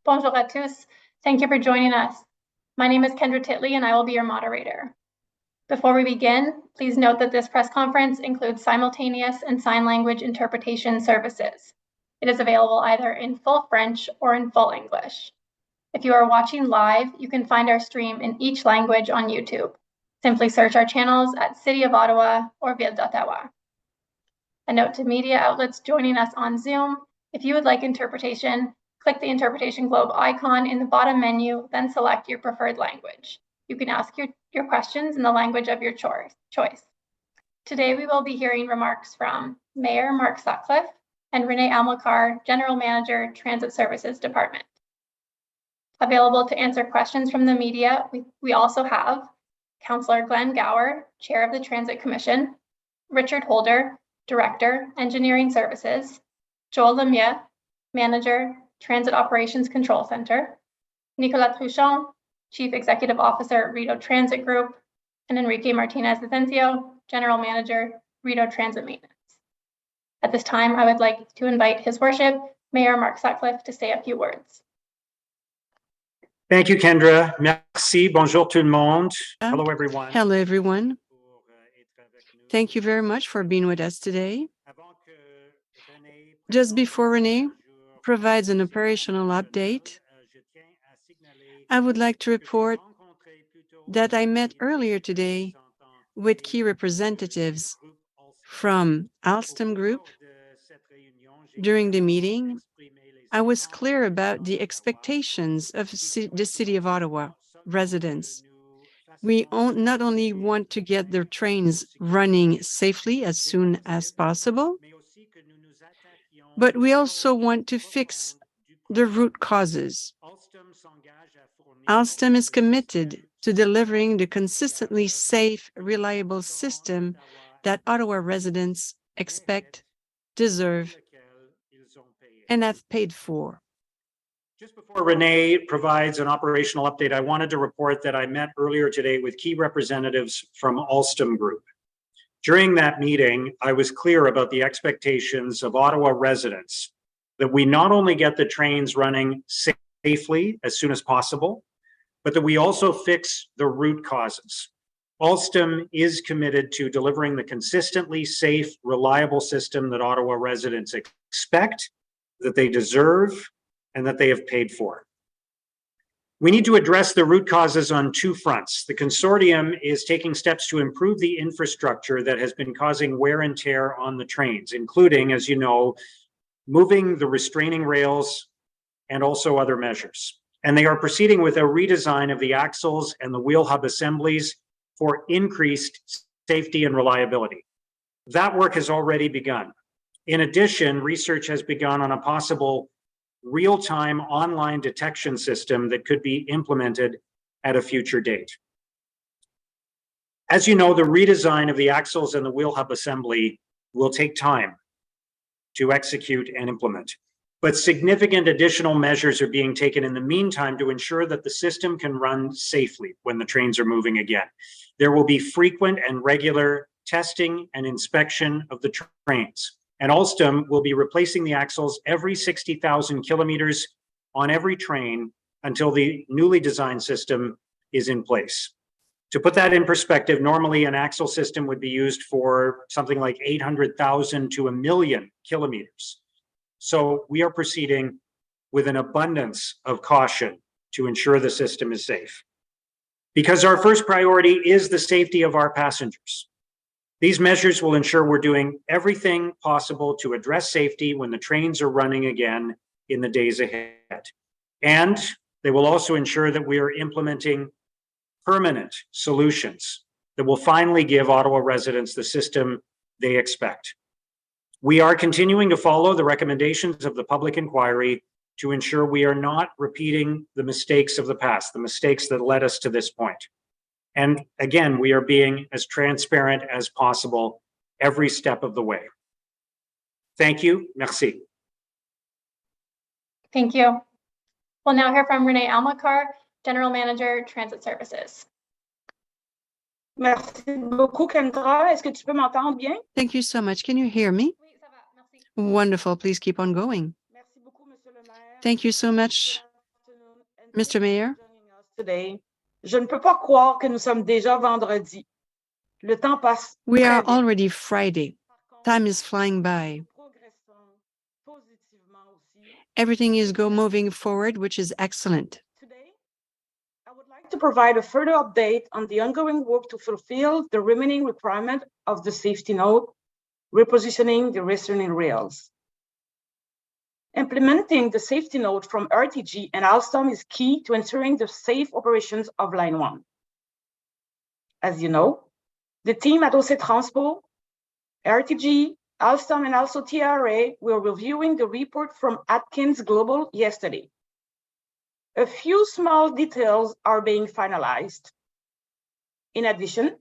Bonjour à tous. Thank you for joining us. My name is Kendra Titley and I will be your moderator. Before we begin, please note that this press conference includes simultaneous and sign language interpretation services. It is available either in full French or in full English. If you are watching live, you can find our stream in each language on YouTube. Simply search our channels at City of Ottawa or Ville d'Ottawa. A note to media outlets joining us on Zoom, if you would like interpretation, click the interpretation globe icon in the bottom menu, then select your preferred language. You can ask your questions in the language of your choice. Today, we will be hearing remarks from Mayor Mark Sutcliffe and Renee Almakar, General Manager, Transit Services Department. Available to answer questions from the media, we also have Councillor Glenn Gower, Chair of the Transit Commission, Richard Holder, Director, Engineering Services, Joel Lemieux, Manager, Transit Operations Control Center, Nicolas Truchon, Chief Executive Officer, Rideau Transit Group, and Enrique Martinez Asencio, General Manager, Rideau Transit Maintenance. At this time, I would like to invite His Worship, Mayor Mark Sutcliffe, to say a few words. Thank you, Kendra. Merci. Bonjour tout le monde. Hello, everyone. Hello, everyone. Thank you very much for being with us today. Just before Renee provides an operational update, I would like to report that I met earlier today with key representatives from Alstom Group. During the meeting, I was clear about the expectations of the City of Ottawa residents. We not only want to get the trains running safely as soon as possible, but we also want to fix the root causes. Alstom is committed to delivering the consistently safe, reliable system that Ottawa residents expect, deserve, and have paid for. Just before Renee provides an operational update, I wanted to report that I met earlier today with key representatives from Alstom Group. During that meeting, I was clear about the expectations of Ottawa residents that we not only get the trains running safely as soon as possible, but that we also fix the root causes. Alstom is committed to delivering the consistently safe, reliable system that Ottawa residents expect, that they deserve, and that they have paid for. We need to address the root causes on two fronts. The consortium is taking steps to improve the infrastructure that has been causing wear and tear on the trains, including, as you know, moving the restraining rails and also other measures. And they are proceeding with a redesign of the axles and the wheel hub assemblies for increased safety and reliability. That work has already begun. In addition, research has begun on a possible real-time online detection system that could be implemented at a future date. As you know, the redesign of the axles and the wheel hub assembly will take time to execute and implement, but significant additional measures are being taken in the meantime to ensure that the system can run safely when the trains are moving again. There will be frequent and regular testing and inspection of the trains. And Alstom will be replacing the axles every 60,000 kilometers on every train until the newly designed system is in place. To put that in perspective, normally an axle system would be used for something like 800,000 to 1 million kilometers. So we are proceeding with an abundance of caution to ensure the system is safe. Because our first priority is the safety of our passengers. These measures will ensure we're doing everything possible to address safety when the trains are running again in the days ahead. And they will also ensure that we are implementing permanent solutions that will finally give Ottawa residents the system they expect. We are continuing to follow the recommendations of the public inquiry to ensure we are not repeating the mistakes of the past, the mistakes that led us to this point. And again, we are being as transparent as possible every step of the way. Thank you. Merci. Thank you. We'll now hear from Renee Almakar, General Manager, Transit Services. Merci beaucoup, Kendra. Est-ce que tu peux m'entendre bien? Thank you so much. Can you hear me? Wonderful. Please keep on going. Thank you so much, Mr. Mayor. Today. Je ne peux pas croire que nous sommes déjà vendredi. Le temps passe We très are vite. already Friday. Time is flying by. Everything is moving forward, which is excellent. Today, I would like to provide a further update on the ongoing work to fulfill the remaining requirement of the safety node, repositioning the returning rails. Implementing the safety node from RTG and Alstom is key to ensuring the safe operations of Line 1. As you know, the team at OC Transpo, RTG, Alstom, and also TRA were reviewing the report from Atkins Global yesterday. A few small details are being finalized. In addition,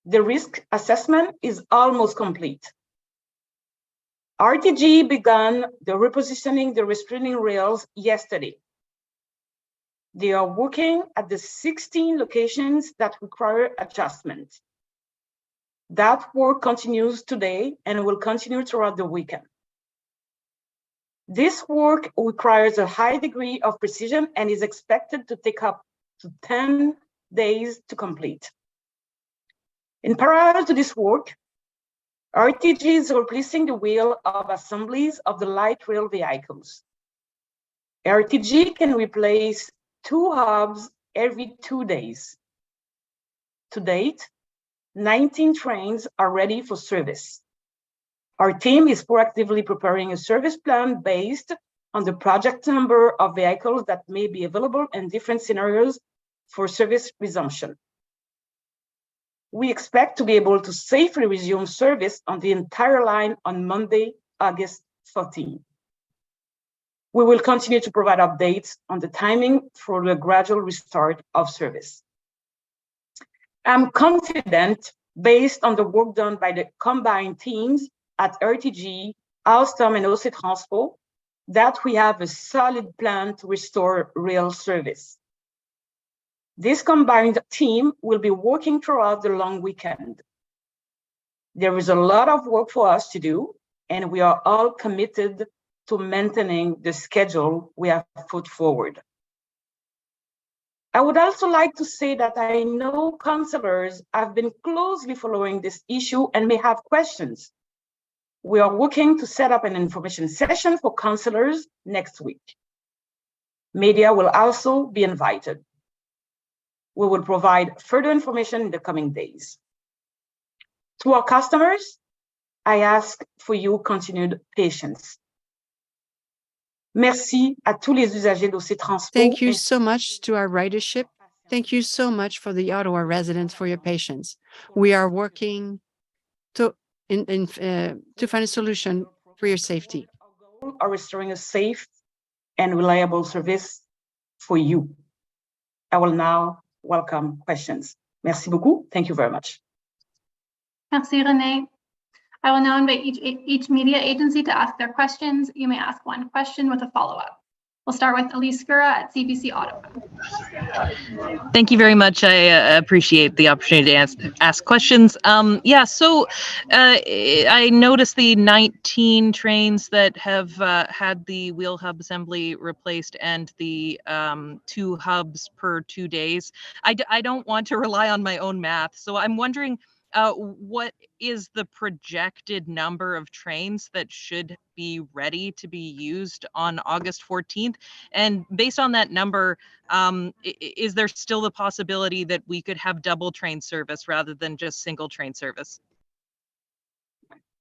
the risk assessment is almost complete. RTG began the repositioning the restraining rails yesterday. They are working at the 16 locations that require adjustment. That work continues today and will continue throughout the weekend. This work requires a high degree of precision and is expected to take up to 10 days to complete. In parallel to this work, RTG is replacing the wheel of assemblies of the light rail vehicles. RTG can replace 2 hubs every 2 days. To date, 19 trains are ready for service. Our team is proactively preparing a service plan based on the project number of vehicles that may be available in different scenarios for service resumption. We expect to be able to safely resume service on the entire line on Monday, August 14. We will continue to provide updates on the timing for the gradual restart of service. I'm confident, based on the work done by the combined teams at RTG, Alstom, and OC Transpo, that we have a solid plan to restore rail service. This combined team will be working throughout the long weekend. There is a lot of work for us to do, and we are all committed to maintaining the schedule we have put forward. I would also like to say that I know councillors have been closely following this issue and may have questions. We are working to set up an information session for councillors next week. Media will also be invited. We will provide further information in the coming days. To our customers, I ask for your continued patience. Merci à tous les usagers d'OC Transpo. Thank you so much to our ridership. Thank you so much for the Ottawa residents for your patience. We are working to find a solution for your safety. Are restoring a safe and reliable service for you. I will now welcome questions. Merci beaucoup. Thank you very much. Merci, Renee. I will now invite each media agency to ask their questions. You may ask one question with a follow-up. We'll start with Elise Gura at CBC Ottawa. Thank you very much. I appreciate the opportunity to ask questions. I noticed the 19 trains that have had the wheel hub assembly replaced and the 2 hubs per 2 days. I don't want to rely on my own math, so I'm wondering what is the projected number of trains that should be ready to be used on August 14th? And based on that number, is there still the possibility that we could have double train service rather than just single train service?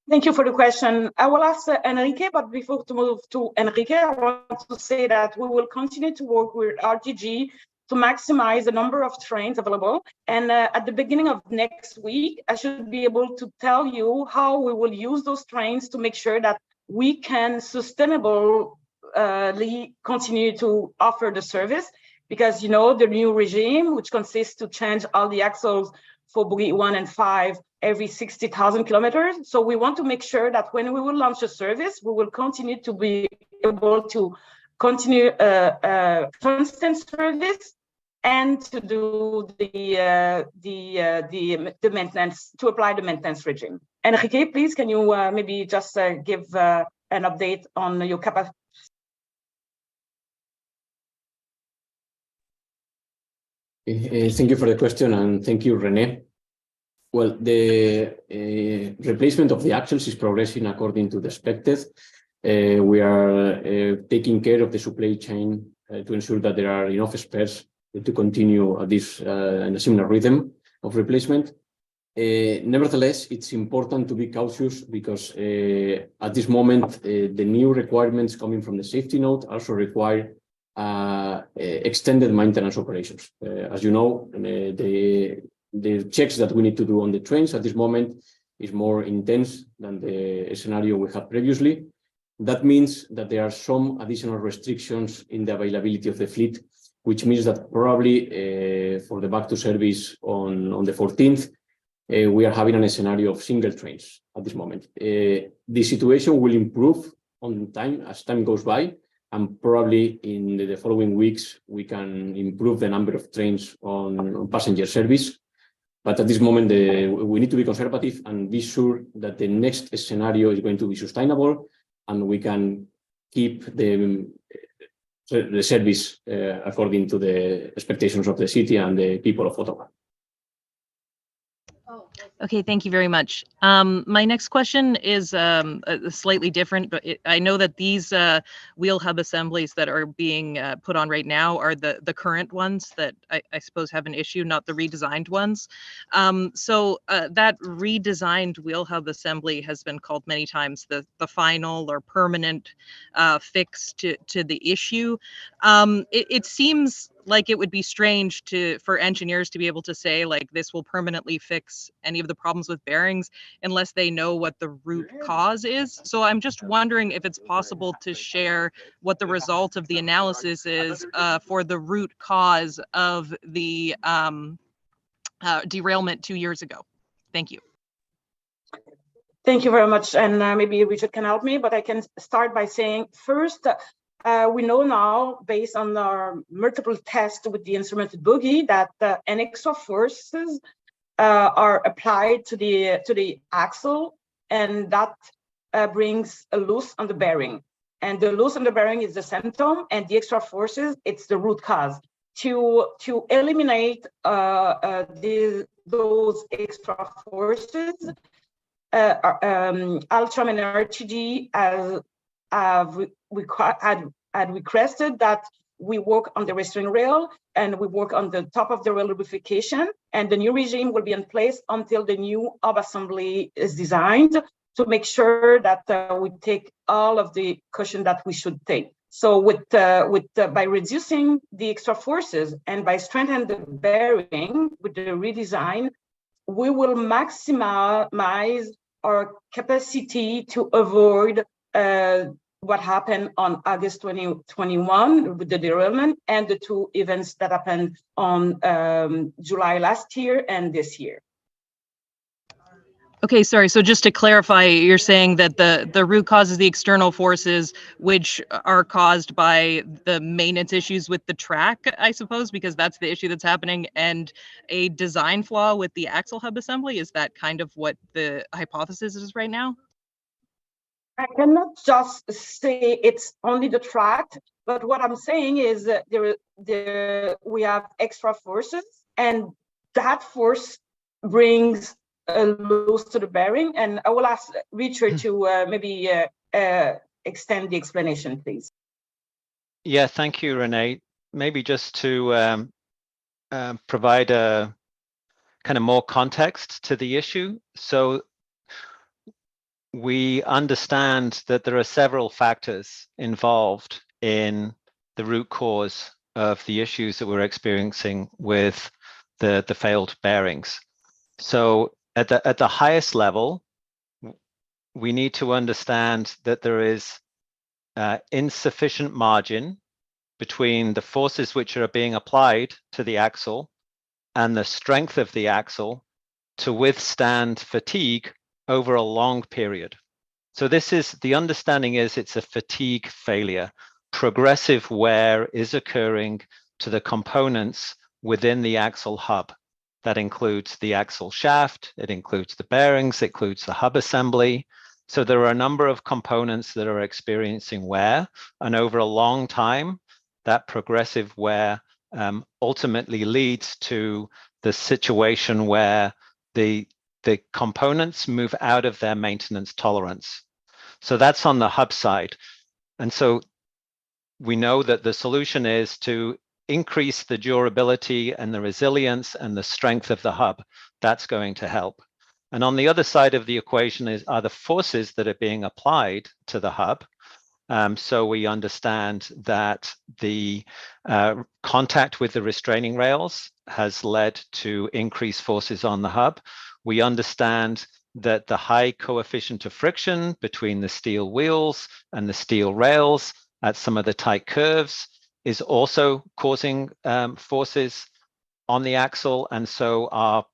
Thank you for the question. I will ask Enrique, but before to move to Enrique, I want to say that we will continue to work with RTG to maximize the number of trains available. And at the beginning of next week, I should be able to tell you how we will use those trains to make sure that we can sustainably continue to offer the service. Because, you know, the new regime, which consists to change all the axles for Bogie 1 and 5 every 60,000 kilometers. So we want to make sure that when we will launch a service, we will continue to be able to continue constant service and to do the maintenance, to apply the maintenance regime. Enrique, please, can you maybe just give an update on your capacity. Thank you for the question, and thank you, René. Well, the replacement of the axles is progressing according to the expected. We are taking care of the supply chain to ensure that there are enough spares to continue this in a similar rhythm of replacement. Nevertheless, it's important to be cautious because at this moment, the new requirements coming from the safety note also require extended maintenance operations. As you know, the checks that we need to do on the trains at this moment is more intense than the scenario we had previously. That means that there are some additional restrictions in the availability of the fleet, which means that probably for the back to service on the 14th, we are having a scenario of single trains at this moment. The situation will improve on time as time goes by, and probably in the following weeks, we can improve the number of trains on passenger service. But at this moment, we need to be conservative and be sure that the next scenario is going to be sustainable and we can keep the service according to the expectations of the city and the people of Ottawa. Okay, thank you very much. My next question is slightly different, but I know that these wheel hub assemblies that are being put on right now are the current ones that I suppose have an issue, not the redesigned ones. So that redesigned wheel hub assembly has been called many times the final or permanent fix to the issue. It seems like it would be strange for engineers to be able to say like this will permanently fix any of the problems with bearings unless they know what the root cause is. So I'm just wondering if it's possible to share what the result of the analysis is for the root cause of the derailment 2 years ago. Thank you. Thank you very much. And maybe Richard can help me, but I can start by saying first, we know now, based on our multiple tests with the instrumented bogie, that an extra forces are applied to the axle, and that brings a loose on the bearing. And the loose on the bearing is the symptom, and the extra forces, it's the root cause. To eliminate those extra forces, Altram and RTG had requested that we work on the restoring rail and we work on the top of the rail lubrication, and the new regime will be in place until the new hub assembly is designed to make sure that we take all of the caution that we should take. So by reducing the extra forces and by strengthening the bearing with the redesign, we will maximize our capacity to avoid what happened on August 2021 with the derailment and the two events that happened on July last year and this year. Okay, sorry. So just to clarify, you're saying that the root cause is the external forces, which are caused by the maintenance issues with the track, I suppose, because that's the issue that's happening, and a design flaw with the axle hub assembly. Is that kind of what the hypothesis is right now? I cannot just say it's only the track, but what I'm saying is that we have extra forces, and that force brings a loose to the bearing. And I will ask Richard to maybe extend the explanation, please. Yeah, thank you, Renee. Maybe just to provide a kind of more context to the issue. So we understand that there are several factors involved in the root cause of the issues that we're experiencing with the failed bearings. So at the highest level, we need to understand that there is insufficient margin between the forces which are being applied to the axle and the strength of the axle to withstand fatigue over a long period. So the understanding is it's a fatigue failure. Progressive wear is occurring to the components within the axle hub. That includes the axle shaft, it includes the bearings, it includes the hub assembly. So there are a number of components that are experiencing wear, and over a long time, that progressive wear ultimately leads to the situation where the components move out of their maintenance tolerance. So that's on the hub side. And so we know that the solution is to increase the durability and the resilience and the strength of the hub. That's going to help. And on the other side of the equation are the forces that are being applied to the hub. So we understand that the contact with the restraining rails has led to increased forces on the hub. We understand that the high coefficient of friction between the steel wheels and the steel rails at some of the tight curves is also causing forces on the axle. And so our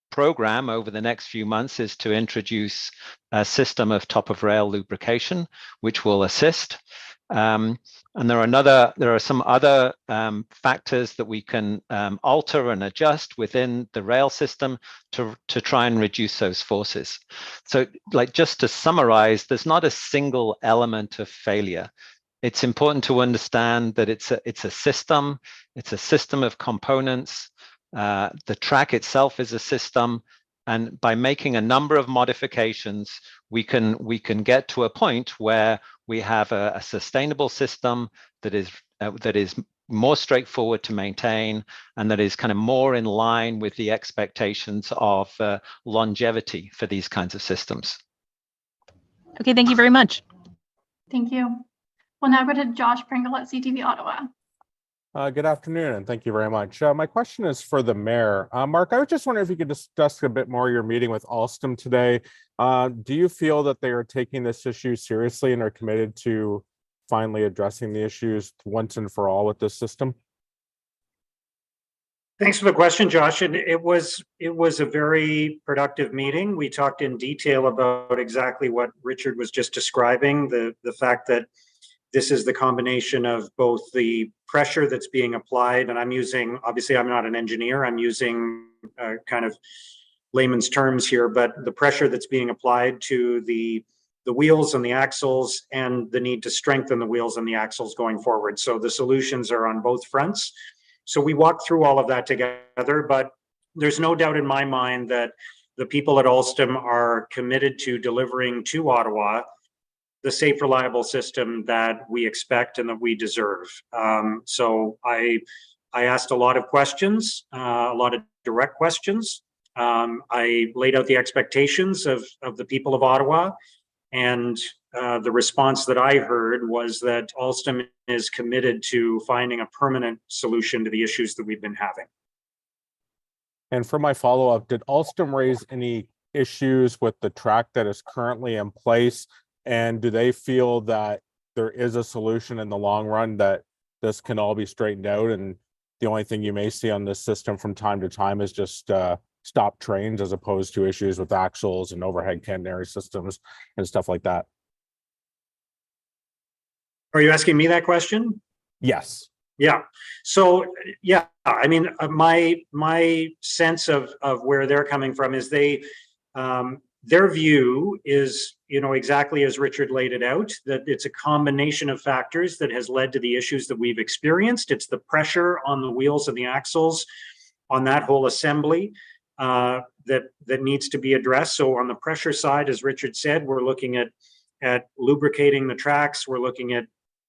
program over the next few months is to introduce a system of top of rail lubrication, which will assist. And there are some other factors that we can alter and adjust within the rail system to try and reduce those forces. So, like, just to summarize, there's not a single element of failure. It's important to understand that it's a system. It's a system of components. The track itself is a system, and by making a number of modifications, we can get to a point where we have a sustainable system that is more straightforward to maintain, and that is kind of more in line with the expectations of longevity for these kinds of systems. Okay, thank you very much. Thank you. We'll now go to Josh Pringle at CTV Ottawa. Good afternoon, and thank you very much. My question is for the mayor. Mark, I was just wondering if you could discuss a bit more your meeting with Alstom today. Do you feel that they are taking this issue seriously and are committed to finally addressing the issues once and for all with this system? Thanks for the question, Josh. And it was a very productive meeting. We talked in detail about exactly what Richard was just describing, the fact that this is the combination of both the pressure that's being applied, and obviously I'm not an engineer, I'm using kind of layman's terms here, but the pressure that's being applied to the wheels and the axles, and the need to strengthen the wheels and the axles going forward. So the solutions are on both fronts. So we walked through all of that together, but there's no doubt in my mind that the people at Alstom are committed to delivering to Ottawa the safe, reliable system that we expect and that we deserve. So I asked a lot of questions, a lot of direct questions. I laid out the expectations of the people of Ottawa, and the response that I heard was that Alstom is committed to finding a permanent solution to the issues that we've been having. And for my follow-up, did Alstom raise any issues with the track that is currently in place? And do they feel that there is a solution in the long run that this can all be straightened out, and the only thing you may see on this system from time to time is just stop trains, as opposed to issues with axles and overhead catenary systems and stuff like that? Are you asking me that question? Yes. Yeah. So yeah, I mean, my sense of where they're coming from is their view is, exactly as Richard laid it out, that it's a combination of factors that has led to the issues that we've experienced. It's the pressure on the wheels and the axles on that whole assembly that needs to be addressed. So on the pressure side, as Richard said, we're looking at lubricating the tracks. We're looking at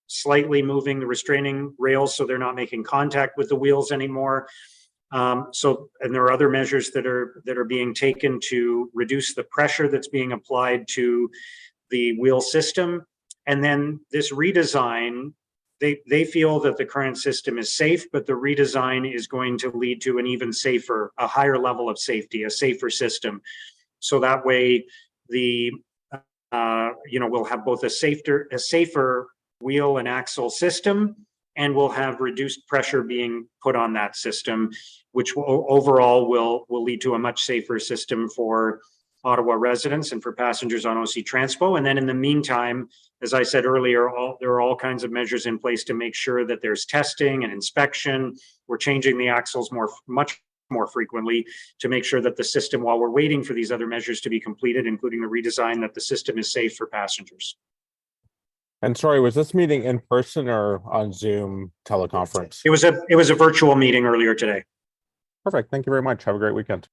slightly moving the restraining rails so they're not making contact with the wheels anymore. And there are other measures that are being taken to reduce the pressure that's being applied to the wheel system. And then this redesign, they feel that the current system is safe, but the redesign is going to lead to an even safer, a higher level of safety, a safer system. So that way, we'll have both a safer wheel and axle system, and we'll have reduced pressure being put on that system, which overall will lead to a much safer system for Ottawa residents and for passengers on OC Transpo. And then in the meantime, as I said earlier, there are all kinds of measures in place to make sure that there's testing and inspection. We're changing the axles much more frequently to make sure that the system, while we're waiting for these other measures to be completed, including the redesign, that the system is safe for passengers. And sorry, was this meeting in person or on Zoom teleconference? It was a virtual meeting earlier today. Perfect. Thank you very much. Have a great weekend.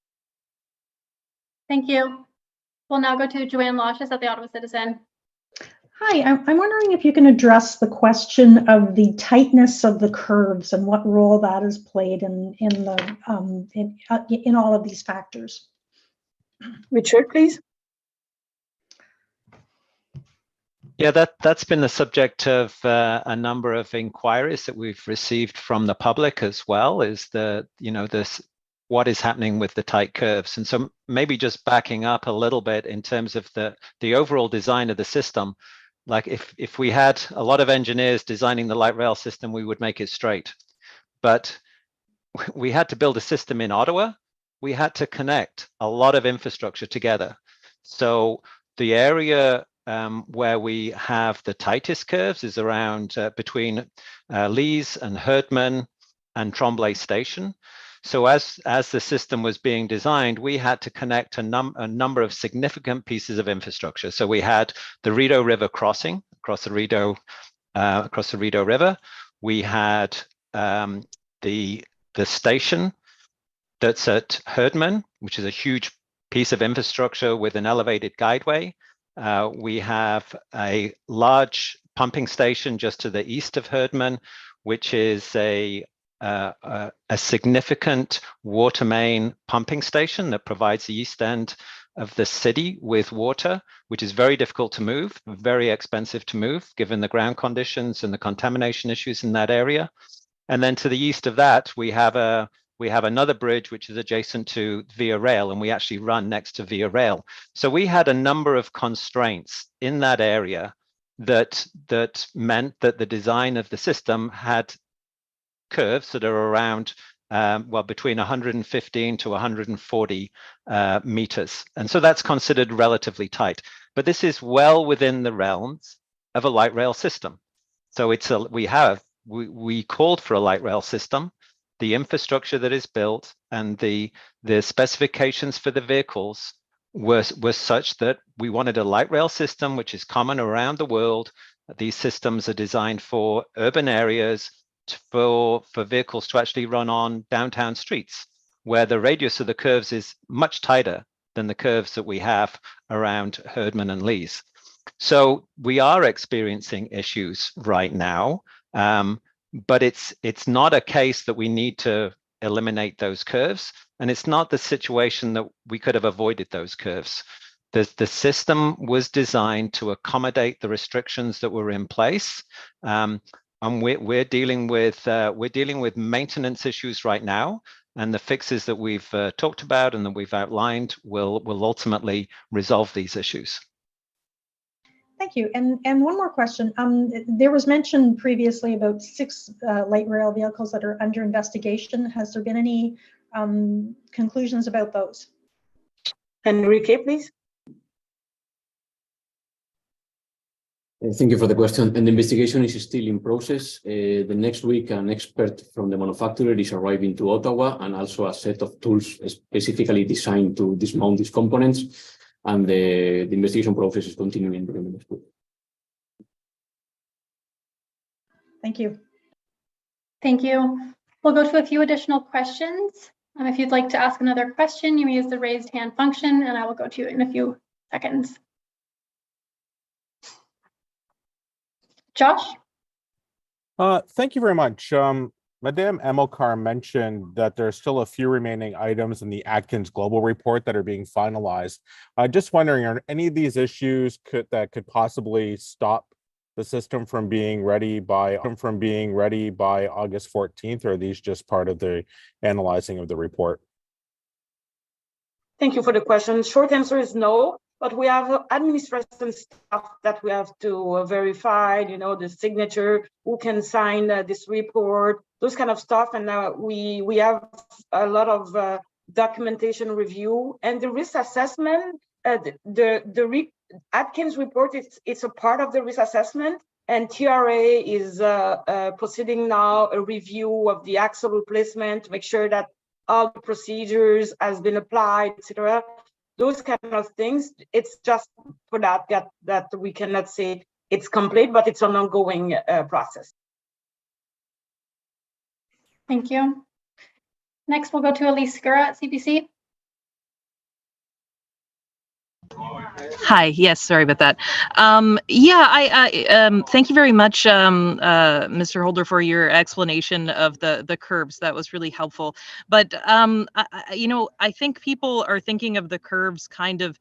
Thank you. We'll now go to Joanne Loshes at the Ottawa Citizen. Hi, I'm wondering if you can address the question of the tightness of the curves and what role that has played in all of these factors. Richard, please. Yeah, that's been the subject of a number of inquiries that we've received from the public as well. Is this what is happening with the tight curves? And so maybe just backing up a little bit in terms of the overall design of the system. Like if we had a lot of engineers designing the light rail system, we would make it straight. But we had to build a system in Ottawa. We had to connect a lot of infrastructure together. So the area where we have the tightest curves is around between Lees and Herdman and Tremblay Station. So as the system was being designed, we had to connect a number of significant pieces of infrastructure. So we had the Rideau River crossing across the Rideau River. We had the station that's at Herdman, which is a huge piece of infrastructure with an elevated guideway. We have a large pumping station just to the east of Herdman, which is a significant water main pumping station that provides the east end of the city with water, which is very difficult to move, very expensive to move, given the ground conditions and the contamination issues in that area. And then to the east of that, we have another bridge which is adjacent to Via Rail, and we actually run next to Via Rail. So we had a number of constraints in that area that meant that the design of the system had curves that are around between 115 to 140 meters. And so that's considered relatively tight. But this is well within the realms of a light rail system. So we called for a light rail system. The infrastructure that is built and the specifications for the vehicles were such that we wanted a light rail system which is common around the world. These systems are designed for urban areas, for vehicles to actually run on downtown streets, where the radius of the curves is much tighter than the curves that we have around Herdman and Lees. So we are experiencing issues right now, but it's not a case that we need to eliminate those curves, and it's not the situation that we could have avoided those curves. The system was designed to accommodate the restrictions that were in place. And we're dealing with maintenance issues right now, and the fixes that we've talked about and that we've outlined will ultimately resolve these issues. Thank you. And one more question. There was mention previously about 6 light rail vehicles that are under investigation. Has there been any conclusions about those? Enrique, please. Thank you for the question. And the investigation is still in process. The next week, an expert from the manufacturer is arriving to Ottawa, and also a set of tools specifically designed to dismount these components. And the investigation process is continuing during the next week. Thank you. Thank you. We'll go to a few additional questions. If you'd like to ask another question, you may use the raised hand function, and I will go to you in a few seconds. Josh? Thank you very much. Madame Amilcar mentioned that there are still a few remaining items in the Atkins Global Report that are being finalized. Just wondering, are any of these issues that could possibly stop the system from being ready by August 14th, or are these just part of the analyzing of the report? Thank you for the question. Short answer is no. But we have administration stuff that we have to verify, the signature, who can sign this report, those kind of stuff. And we have a lot of documentation review and the risk assessment. The Atkins report, it's a part of the risk assessment. And TRA is proceeding now a review of the axle replacement to make sure that all the procedures has been applied, etc. Those kind of things. It's just for that we cannot say it's complete, but it's an ongoing process. Thank you. Next, we'll go to Elise Segura at CPC. Hi. Yes, sorry about that. Thank you very much, Mr. Holder, for your explanation of the curves. That was really helpful. But I think people are thinking of the curves kind of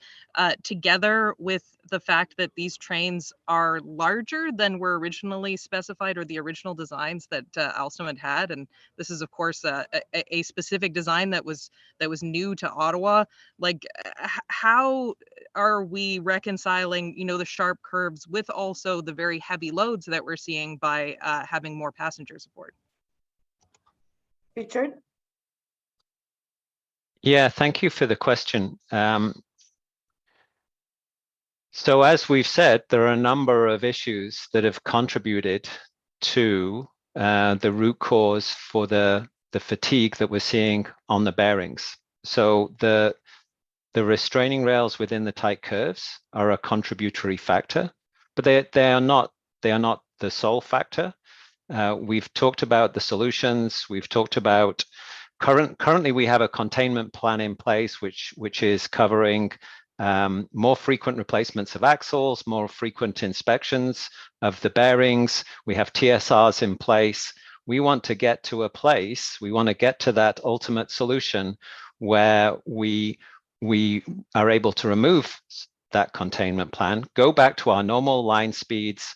together with the fact that these trains are larger than were originally specified, or the original designs that Alstom had. And this is, of course, a specific design that was new to Ottawa. Like, how are we reconciling, the sharp curves with also the very heavy loads that we're seeing by having more passengers aboard? Richard? Yeah, thank you for the question. So as we've said, there are a number of issues that have contributed to the root cause for the fatigue that we're seeing on the bearings. So the restraining rails within the tight curves are a contributory factor, but they are not the sole factor. We've talked about the solutions. We've talked about currently we have a containment plan in place, which is covering more frequent replacements of axles, more frequent inspections of the bearings. We have TSRs in place. We want to get to a place, we want to get to that ultimate solution where we are able to remove that containment plan, go back to our normal line speeds,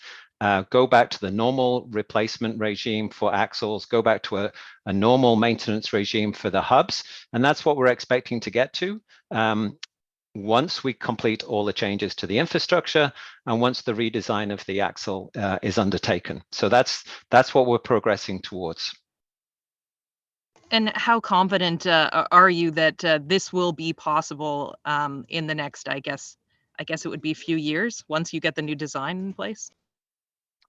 go back to the normal replacement regime for axles, go back to a normal maintenance regime for the hubs. And that's what we're expecting to get to once we complete all the changes to the infrastructure and once the redesign of the axle is undertaken. So that's what we're progressing towards. And how confident are you that this will be possible in the next, I guess it would be a few years once you get the new design in place?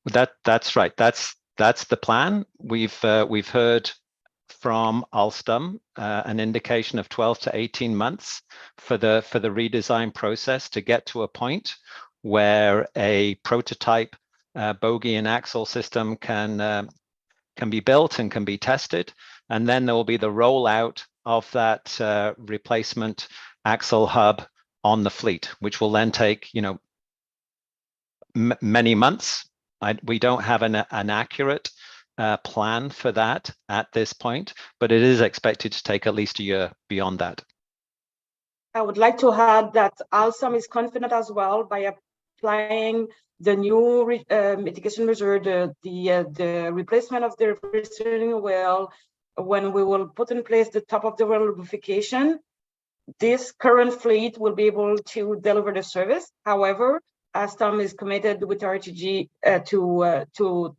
That's right. That's the plan. We've heard from Alstom an indication of 12 to 18 months for the redesign process to get to a point where a prototype bogie and axle system can be built and can be tested, and then there will be the rollout of that replacement axle hub on the fleet, which will then take many months. We don't have an accurate plan for that at this point, but it is expected to take at least a year beyond that. I would like to add that Alstom is confident as well by applying the new mitigation measure, the replacement of the restraining wheel. When we will put in place the top of the rail lubrication, this current fleet will be able to deliver the service. However, Alstom is committed with RTG to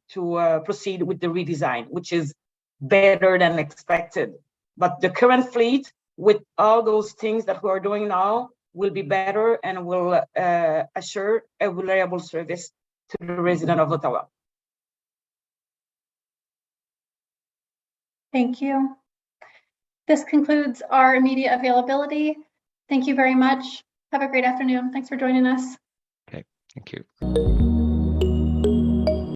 proceed with the redesign, which is better than expected. But the current fleet, with all those things that we are doing now, will be better and will assure a reliable service to the resident of Ottawa. Thank you. This concludes our immediate availability. Thank you very much. Have a great afternoon. Thanks for joining us. Okay, thank you.